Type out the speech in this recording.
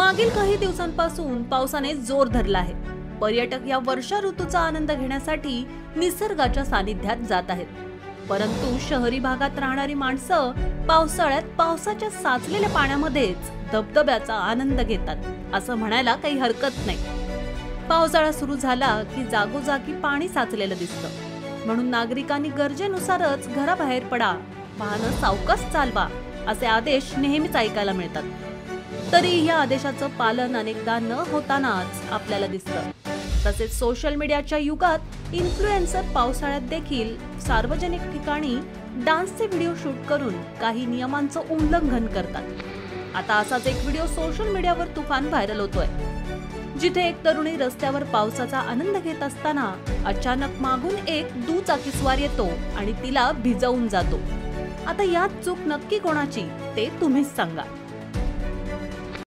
मागील काही दिवसांपासून पावसाने जोर धरला आहे। पर्यटक या वर्षा ऋतूचा आनंद घेण्यासाठी निसर्गाच्या सानिध्यात जात आहेत, परंतु शहरी भागात राहणारी माणसं पावसाळ्यात पावसाच्या साचलेल्या पाण्यामध्येच धबधब्याचा आनंद घेतात असं म्हणायला काही हरकत नाही। पावसाळा सुरू झाला की जागोजागी पाणी साचलेलं दिसतं, म्हणून नागरिकांनी गरजेनुसारच घराबाहेर पडा, वाहनं सावकाश चालवा असे आदेश नेहमीच ऐकायला मिळतात। तरी या आदेशाचं पालन अनेकदा न होतानाच आपल्याला दिसतं। तसेच सोशल मीडियाच्या युगात इन्फ्लुएन्सर पावसाळ्यात देखील सार्वजनिक ठिकाणी डान्सचे व्हिडिओ शूट करून काही नियमांचं उल्लंघन करतात। आता असाच एक व्हिडिओ सोशल मीडियावर तुफान व्हायरल होतोय, जिथे एक तरुणी रस्त्यावर पावसाचा आनंद घेत असताना अचानक मागून एक दुचाकीस्वार येतो आणि तिला भिजवून जातो। आता यात चूक नक्की कोणाची ते तुम्हीच सांगा।